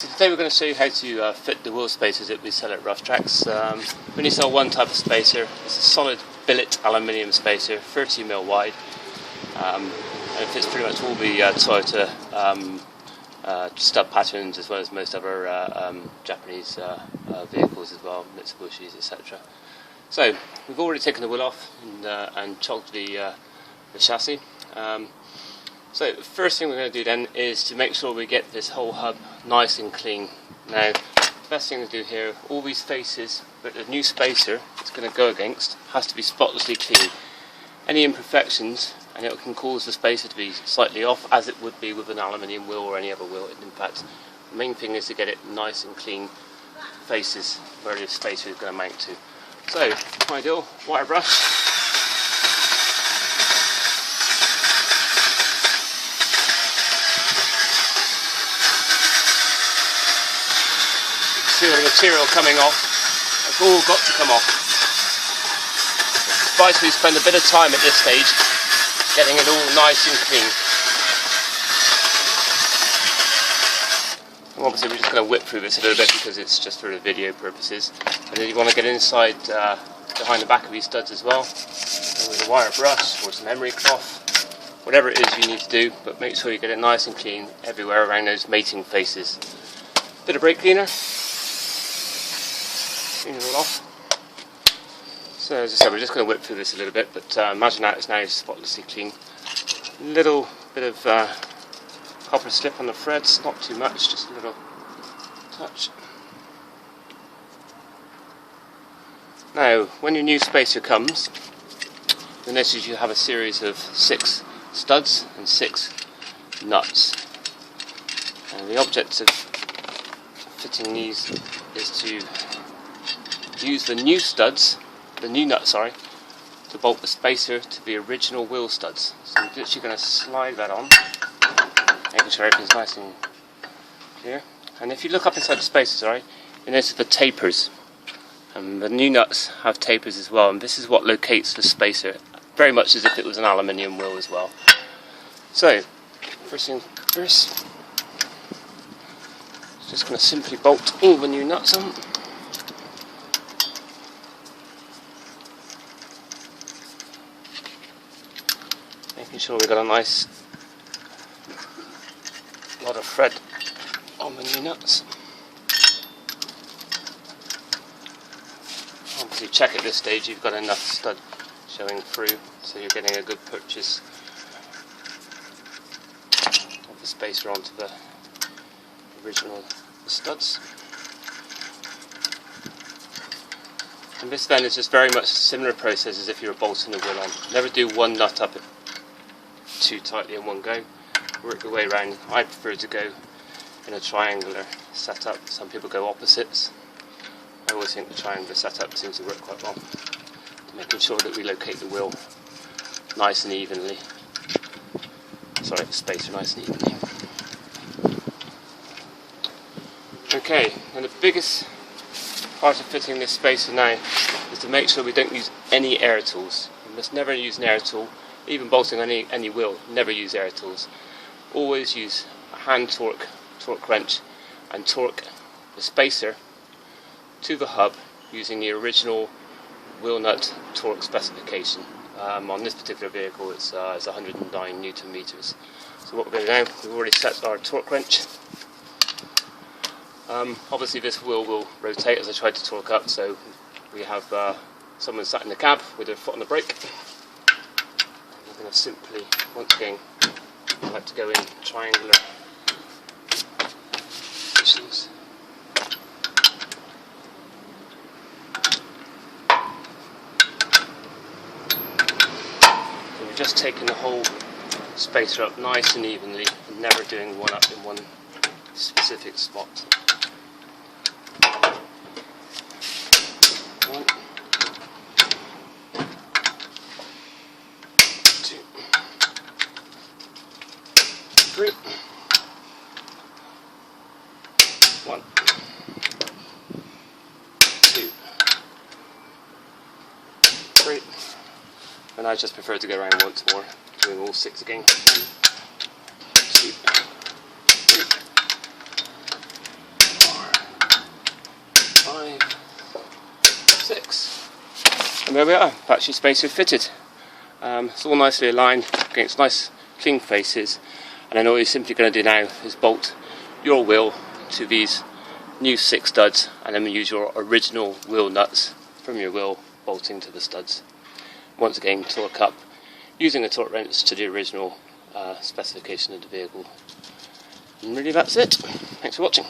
So today we're going to show you how to fit the wheel spacers that we sell at Rough Tracks. We only sell one type of spacer. It's a solid billet aluminium spacer, 30mm wide, and it fits pretty much all the Toyota stub patterns as well as most other Japanese vehicles as well, Mitsubishis, etc. So we've already taken the wheel off and chogged the chassis. So the first thing we're going to do then is to make sure we get this whole hub nice and clean. Now, the best thing to do here, all these faces that the new spacer is going to go against has to be spotlessly clean. Any imperfections, and it can cause the spacer to be slightly off, as it would be with an aluminium wheel or any other wheel. In fact, the main thing is to get it nice and clean faces where the spacer is going to mount to. So, ideal, wire brush. See all the material coming off. It's all got to come off. It's vital we spend a bit of time at this stage getting it all nice and clean. And obviously we're just going to whip through this a little bit because it's just for the video purposes. And then you want to get inside behind the back of these studs as well, and with a wire brush or some emery cloth, whatever it is you need to do, but make sure you get it nice and clean everywhere around those mating faces. Bit of brake cleaner. Clean it all off. So as I said, we're just going to whip through this a little bit, but imagine that it's now spotlessly clean. Little bit of copper slip on the threads, not too much, just a little touch. Now, when your new spacer comes, you'll notice you have a series of 6 studs and 6 nuts. And the object of fitting these is to use the new nuts, to bolt the spacer to the original wheel studs. So I'm literally going to slide that on, making sure everything's nice and clear. And if you look up inside the spacers, you notice the tapers. And the new nuts have tapers as well, and this is what locates the spacer, very much as if it was an aluminium wheel as well. So, first thing first, just going to simply bolt all the new nuts on. Making sure we've got a nice lot of thread on the new nuts. Obviously check at this stage you've got enough stud showing through, so you're getting a good purchase of the spacer onto the original studs. And this then is just very much a similar process as if you were bolting the wheel on. Never do one nut up too tightly in one go. Work your way around. I prefer to go in a triangular setup. Some people go opposites. I always think the triangular setup seems to work quite well, making sure that we locate the wheel nice and evenly. Sorry, the spacer nice and evenly. Okay, and the biggest part of fitting this spacer now is to make sure we don't use any air tools. You must never use an air tool, even bolting any wheel, never use air tools. Always use a hand torque wrench and torque the spacer to the hub using the original wheel nut torque specification. On this particular vehicle it's 109 Newton meters. So what we're going to do now, we've already set our torque wrench. Obviously this wheel will rotate as I try to torque up, so we have someone sat in the cab with their foot on the brake. We're going to simply, once again, I like to go in triangular positions. So we're just taking the whole spacer up nice and evenly, and never doing one up in one specific spot. One, two, three. One, two, three. And I just prefer to go around once more, doing all 6 again. 1, 2, 3, And there we are, battery spacer fitted. It's all nicely aligned against nice clean faces, and then all you're simply going to do now is bolt your wheel to these new 6 studs, and then use your original wheel nuts from your wheel bolting to the studs. Once again, torque up using a torque wrench to the original specification of the vehicle. And really that's it. Thanks for watching.